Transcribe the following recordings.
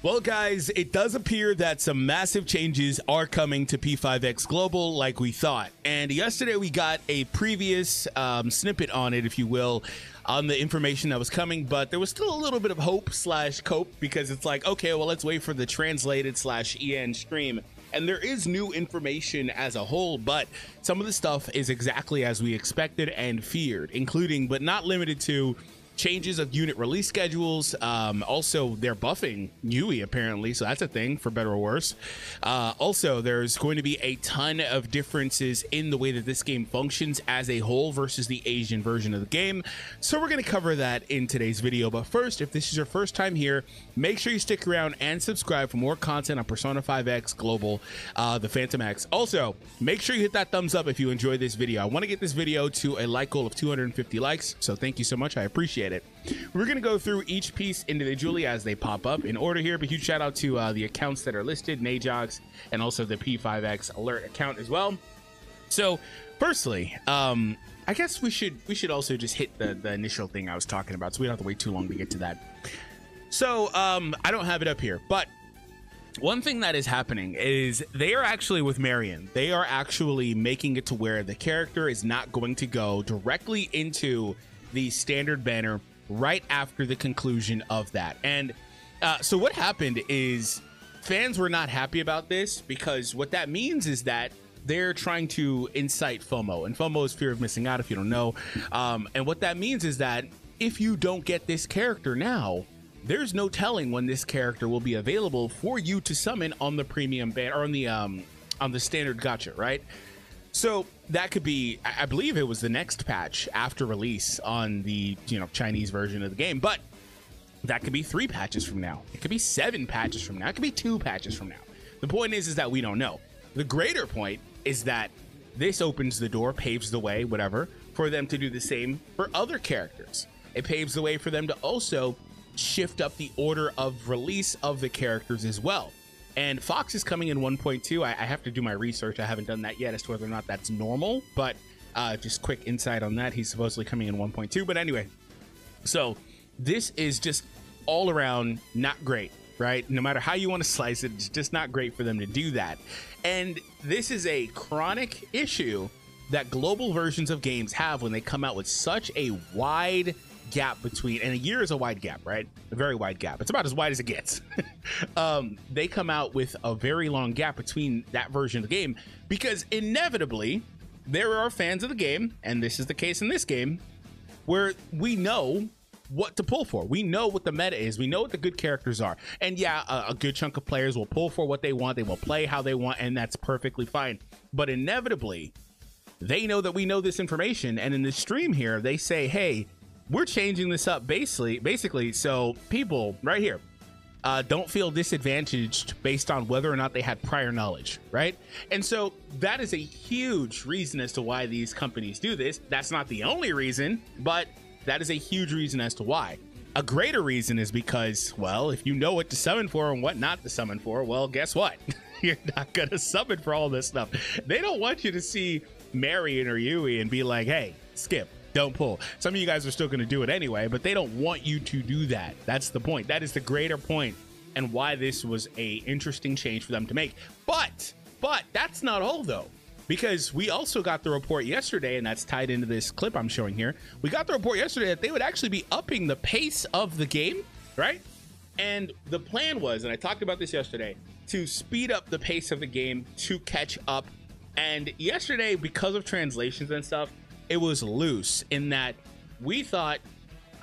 Well, guys, it does appear that some massive changes are coming to P5X Global like we thought. And yesterday we got a previous snippet on it, if you will, on the information that was coming. But there was still a little bit of hope slash cope because it's like, okay, well, let's wait for the translated slash EN stream. And there is new information as a whole, but some of the stuff is exactly as we expected and feared, including but not limited to changes of unit release schedules. Also, they're buffing Yui apparently, so that's a thing for better or worse. Also, there's going to be a ton of differences in the way that this game functions as a whole versus the Asian version of the game. So we're going to cover that in today's video. But first, if this is your first time here, make sure you stick around and subscribe for more content on Persona 5X Global, the Phantom X. Also, make sure you hit that thumbs up if you enjoyed this video. I want to get this video to a like goal of 250 likes, so thank you so much. I appreciate it. We're going to go through each piece individually as they pop up in order here, but huge shout out to the accounts that are listed, Najox, and also the P5X alert account as well. So firstly, I guess we should also just hit the initial thing I was talking about, so we don't have to wait too long to get to that. So I don't have it up here, but one thing that is happening is they are actually with Marion. They are actually making it to where the character is not going to go directly into the standard banner right after the conclusion of that. And so what happened is fans were not happy about this because what that means is that they're trying to incite FOMO, and FOMO is fear of missing out if you don't know. And what that means is that if you don't get this character now, there's no telling when this character will be available for you to summon on the premium banner or on the standard gacha, right? So that could be, I believe it was the next patch after release on the Chinese version of the game, but that could be 3 patches from now. It could be 7 patches from now. It could be 2 patches from now. The point is that we don't know. The greater point is that this opens the door, paves the way, whatever, for them to do the same for other characters. It paves the way for them to also shift up the order of release of the characters as well. And Fox is coming in 1.2. I have to do my research. I haven't done that yet as to whether or not that's normal, but just quick insight on that. He's supposedly coming in 1.2. But anyway, so this is just all around not great, right? No matter how you want to slice it, it's just not great for them to do that. And this is a chronic issue that global versions of games have when they come out with such a wide gap between, and a year is a wide gap, right? A very wide gap. It's about as wide as it gets. They come out with a very long gap between that version of the game because inevitably there are fans of the game, and this is the case in this game, where we know what to pull for. We know what the meta is. We know what the good characters are. And yeah, a good chunk of players will pull for what they want. They will play how they want, and that's perfectly fine. But inevitably, they know that we know this information, and in the stream here, they say, hey, we're changing this up basically so people right here don't feel disadvantaged based on whether or not they had prior knowledge, right? And so that is a huge reason as to why these companies do this. That's not the only reason, but that is a huge reason as to why. A greater reason is because, well, if you know what to summon for and what not to summon for, well, guess what? You're not gonna summon for all this stuff. They don't want you to see Marion or Yui and be like, hey, skip, don't pull. Some of you guys are still going to do it anyway, but they don't want you to do that. That's the point. That is the greater point, and why this was a interesting change for them to make. But that's not all though, because we also got the report yesterday, and that's tied into this clip I'm showing here. We got the report yesterday that they would actually be upping the pace of the game, right? And the plan was, and I talked about this yesterday, to speed up the pace of the game to catch up. And yesterday, because of translations and stuff, it was loose in that we thought,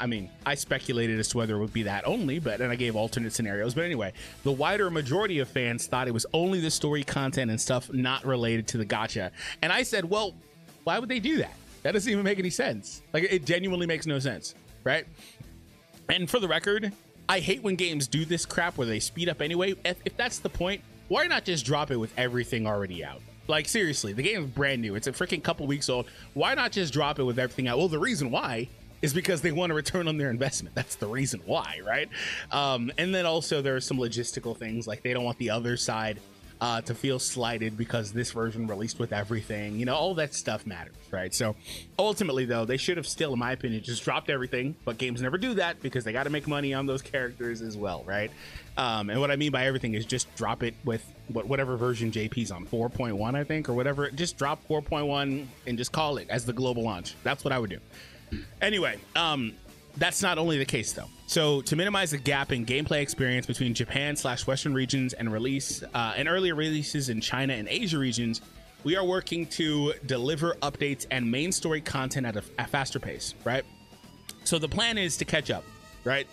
I mean, I speculated as to whether it would be that only, but and I gave alternate scenarios. But anyway, the wider majority of fans thought it was only the story content and stuff not related to the gacha. And I said, well, why would they do that? That doesn't even make any sense. Like, it genuinely makes no sense, right? And for the record, I hate when games do this crap where they speed up anyway. If that's the point, why not just drop it with everything already out? Like, seriously, the game is brand new. It's a freaking couple weeks old. Why not just drop it with everything out? Well, the reason why is because they want a return on their investment. That's the reason why, right? And then also there are some logistical things, like they don't want the other side to feel slighted because this version released with everything. You know, all that stuff matters, right? So ultimately, though, they should have still, in my opinion, just dropped everything. But games never do that because they got to make money on those characters as well, right? And what I mean by everything is just drop it with whatever version JP's on, 4.1, I think, or whatever. Just drop 4.1 and just call it as the global launch. That's what I would do. Anyway, that's not only the case, though. So to minimize the gap in gameplay experience between Japan/Western regions and earlier releases in China and Asia regions, we are working to deliver updates and main story content at a faster pace, right? So the plan is to catch up, right?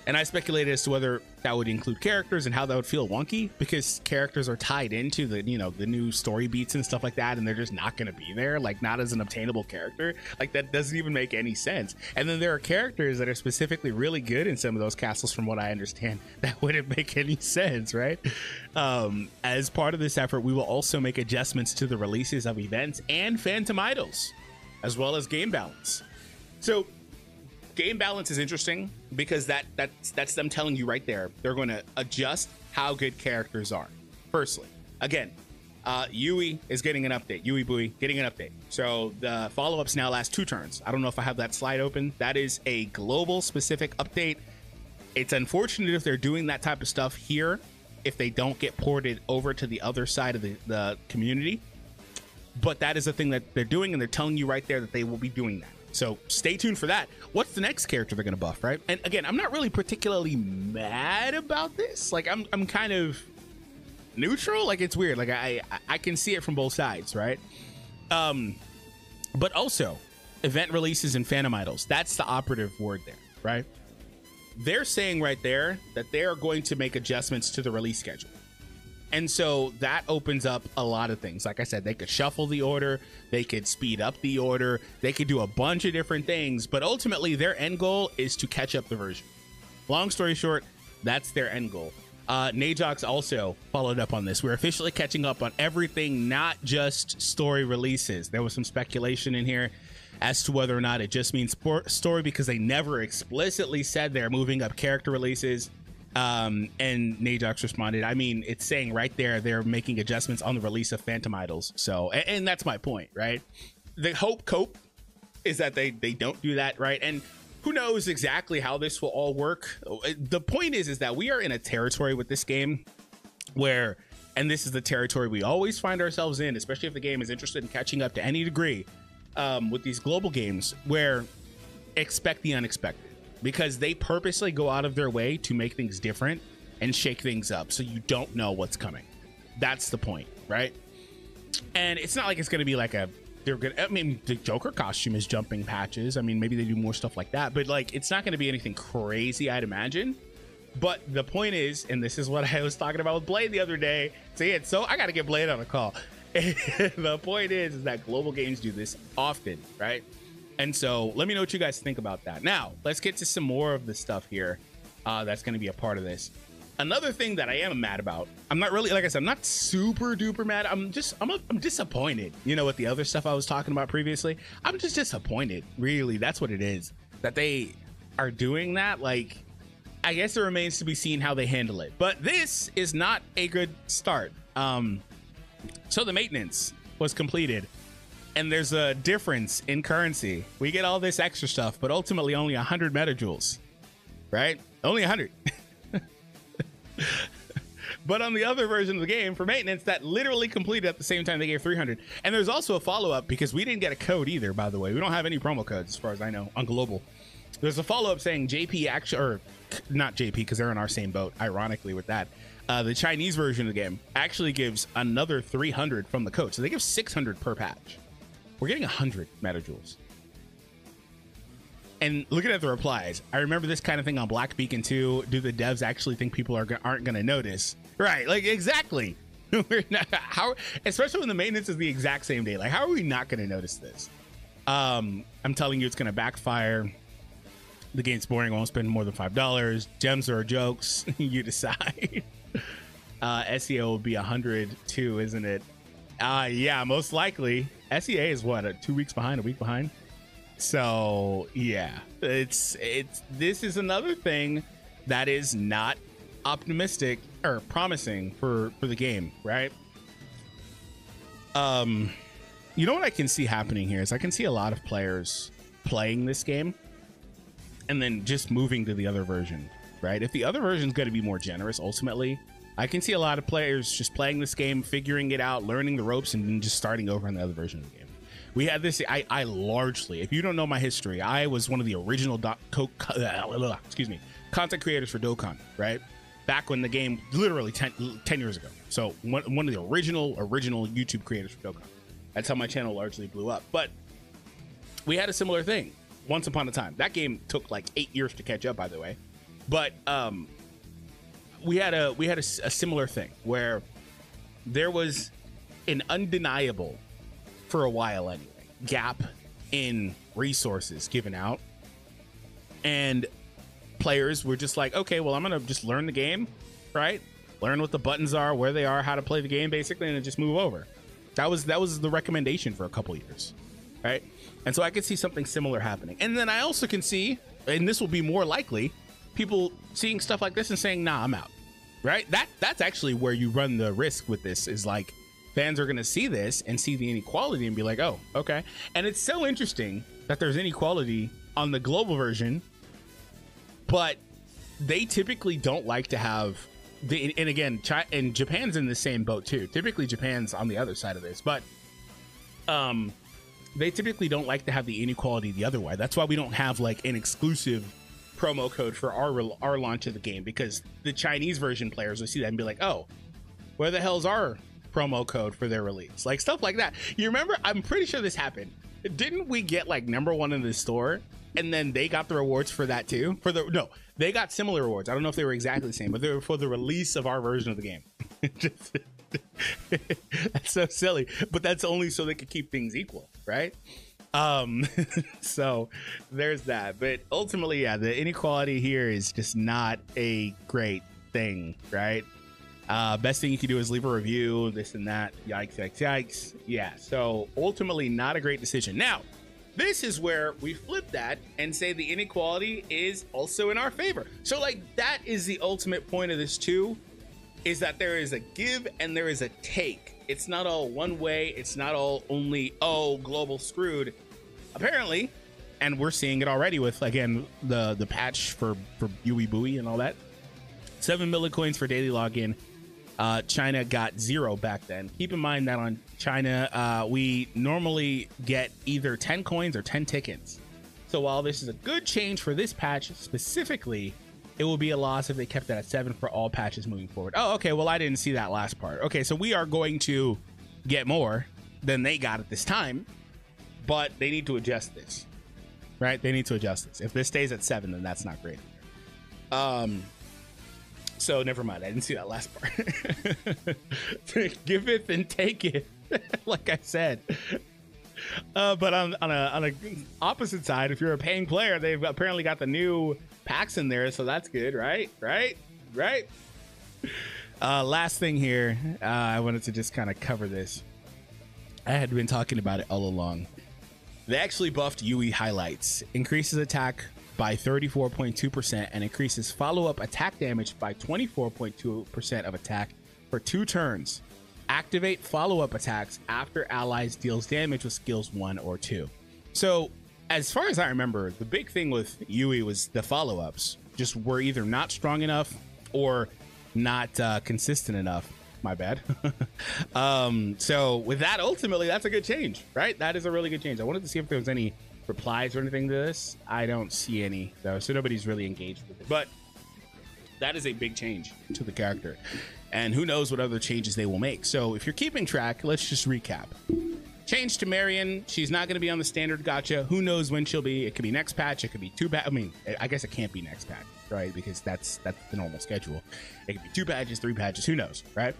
And I speculated as to whether that would include characters and how that would feel wonky, because characters are tied into the, you know, the new story beats and stuff like that, and they're just not going to be there, like not as an obtainable character. Like that doesn't even make any sense. And then there are characters that are specifically really good in some of those castles, from what I understand, that wouldn't make any sense, right? As part of this effort, we will also make adjustments to the releases of events and Phantom Idols, as well as game balance. So game balance is interesting because that's them telling you right there they're going to adjust how good characters are. Firstly, again, Yui is getting an update. Yui Bui getting an update. So the follow-ups now last 2 turns. I don't know if I have that slide open. That is a global specific update. It's unfortunate if they're doing that type of stuff here, if they don't get ported over to the other side of the community. But that is a thing that they're doing, and they're telling you right there that they will be doing that. So stay tuned for that. What's the next character they're going to buff, right? And again, I'm not really particularly mad about this. Like I'm kind of neutral. Like it's weird. Like I can see it from both sides, right? But also event releases and Phantom Idols. That's the operative word there, right? They're saying right there that they are going to make adjustments to the release schedule. And so that opens up a lot of things. Like I said, they could shuffle the order, they could speed up the order, they could do a bunch of different things, but ultimately their end goal is to catch up the version. Long story short, that's their end goal. Najox also followed up on this. We're officially catching up on everything, not just story releases. There was some speculation in here as to whether or not it just means story, because they never explicitly said they're moving up character releases. And Najox responded, I mean, it's saying right there they're making adjustments on the release of Phantom Idols. So, and that's my point, right? The cope is that they don't do that, right? And who knows exactly how this will all work. The point is that we are in a territory with this game where, and this is the territory we always find ourselves in, especially if the game is interested in catching up to any degree, with these global games, where expect the unexpected. Because they purposely go out of their way to make things different and shake things up, so you don't know what's coming. That's the point, right? And it's not like it's going to be like they're good. I mean, the Joker costume is jumping patches. I mean, maybe they do more stuff like that, but like, it's not going to be anything crazy, I'd imagine. But the point is, and this is what I was talking about with Blade the other day. So I got to get Blade on a call. The point is that global games do this often, right? And so let me know what you guys think about that. Now, let's get to some more of the stuff here that's going to be a part of this. Another thing that I am mad about, I'm not really, like I said, I'm not super duper mad. I'm disappointed, you know, with the other stuff I was talking about previously. I'm just disappointed, really. That's what it is, that they are doing that. Like, I guess it remains to be seen how they handle it. But this is not a good start. So the maintenance was completed. And there's a difference in currency. We get all this extra stuff, but ultimately only 100 metajoules, right? Only 100. But on the other version of the game, for maintenance, that literally completed at the same time they gave 300. And there's also a follow-up, because we didn't get a code either, by the way. We don't have any promo codes, as far as I know, on global. There's a follow-up saying JP actually, or not JP, because they're in our same boat, ironically, with that. The Chinese version of the game actually gives another 300 from the code. So they give 600 per patch. We're getting 100 metajoules. And looking at the replies, I remember this kind of thing on Black Beacon too. Do the devs actually think people aren't going to notice? Right, like exactly. We're not, how, especially when the maintenance is the exact same day. Like, how are we not going to notice this? I'm telling you, it's going to backfire. The game's boring. Won't spend more than $5. Gems are jokes. You decide. SEO will be 100 too, isn't it? Yeah, most likely. SEA is what, 2 weeks behind, a week behind. So yeah, this is another thing that is not optimistic or promising for the game, right? You know what I can see happening here is I can see a lot of players playing this game and then just moving to the other version, right? If the other version is going to be more generous, ultimately, I can see a lot of players just playing this game, figuring it out, learning the ropes, and then just starting over on the other version of the game. We had this. I largely, if you don't know my history, I was one of the original content creators for Dokkan, right? Back when the game, literally 10 years ago. So one of the original YouTube creators for Dokkan. That's how my channel largely blew up. But we had a similar thing once upon a time. That game took like 8 years to catch up, by the way. But we had a similar thing where there was an undeniable, for a while anyway, gap in resources given out, and players were just like, okay, well, I'm gonna just learn the game, right? Learn what the buttons are, where they are, how to play the game, basically, and then just move over. That was the recommendation for a couple years, right? And so I could see something similar happening. And then I also can see, and this will be more likely, people seeing stuff like this and saying, nah, I'm out, right? That's actually where you run the risk with this, is like, fans are going to see this and see the inequality and be like, oh, okay. And it's so interesting that there's inequality on the global version, but they typically don't like to have the, and again, and Japan's in the same boat too. Typically Japan's on the other side of this, but they typically don't like to have the inequality the other way. That's why we don't have like an exclusive promo code for our launch of the game, because the Chinese version players will see that and be like, oh, where the hell's our promo code for their release? Like stuff like that. You remember, I'm pretty sure this happened. Didn't we get like #1 in the store, and then they got the rewards for that too? They got similar rewards. I don't know if they were exactly the same, but they were for the release of our version of the game. That's so silly, but that's only so they could keep things equal, right? So there's that. But ultimately, yeah, the inequality here is just not a great thing, right? Best thing you can do is leave a review, this and that. Yikes, yikes, yikes. Yeah, so ultimately not a great decision. Now, this is where we flip that and say the inequality is also in our favor. So like, that is the ultimate point of this too, is that there is a give and there is a take. It's not all one way. It's not all only, oh, global screwed. Apparently, and we're seeing it already with, again, the patch for Yui Bui and all that. 7 millicoins for daily login. China got 0 back then. Keep in mind that on China, we normally get either 10 coins or 10 tickets. So while this is a good change for this patch specifically, it will be a loss if they kept that at 7 for all patches moving forward. Oh, okay. Well, I didn't see that last part. Okay, so we are going to get more than they got at this time, but they need to adjust this, right? They need to adjust this. If this stays at 7, then that's not great. So never mind. I didn't see that last part. Give it and take it, like I said. But on a opposite side, if you're a paying player, they've apparently got the new packs in there, so that's good, right? Last thing here, I wanted to just kind of cover this. I had been talking about it all along. They actually buffed Yui highlights, increases attack by 34.2% and increases follow-up attack damage by 24.2% of attack for 2 turns. Activate follow-up attacks after allies deals damage with skills 1 or 2. So as far as I remember, the big thing with Yui was the follow-ups just were either not strong enough or not consistent enough. My bad. So with that, ultimately, that's a good change, right? That is a really good change. I wanted to see if there was any replies or anything to this. I don't see any though, so nobody's really engaged with it, but that is a big change to the character, and who knows what other changes they will make. So if you're keeping track, let's just recap. Change to Marion. She's not going to be on the standard gacha. Who knows when she'll be? It could be next patch. It could be 2 patch. I mean, I guess it can't be next patch, right? Because that's the normal schedule. It could be 2 patches, 3 patches, who knows, right?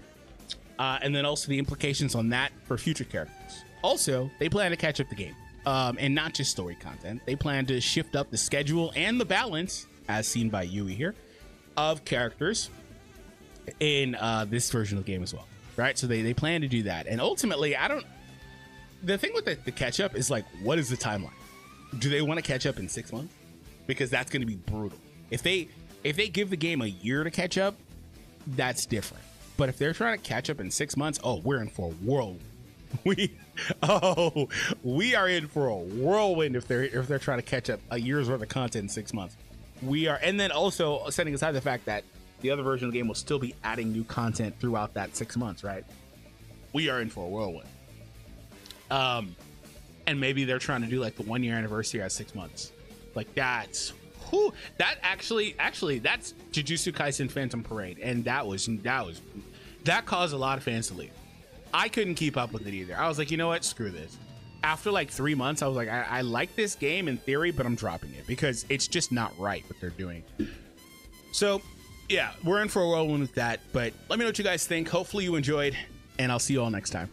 And then also the implications on that for future characters. Also, they plan to catch up the game. And not just story content. They plan to shift up the schedule and the balance, as seen by Yui here, of characters in this version of the game as well, right? So they plan to do that. And ultimately, the thing with the catch up is like, what is the timeline? Do they want to catch up in 6 months? Because that's going to be brutal. If they give the game a year to catch up, that's different. But if they're trying to catch up in 6 months, oh, we're in for a whirlwind. We are in for a whirlwind if they're trying to catch up a year's worth of content in 6 months. We are, and then also setting aside the fact that the other version of the game will still be adding new content throughout that 6 months, right? We are in for a whirlwind. And maybe they're trying to do like the 1 year anniversary at 6 months. Like that's that's Jujutsu Kaisen Phantom Parade, and that caused a lot of fans to leave. I couldn't keep up with it either. I was like, you know what, screw this. After like 3 months, I was like, I like this game in theory, but I'm dropping it because it's just not right what they're doing. So yeah, we're in for a whirlwind with that, but let me know what you guys think. Hopefully you enjoyed, and I'll see you all next time.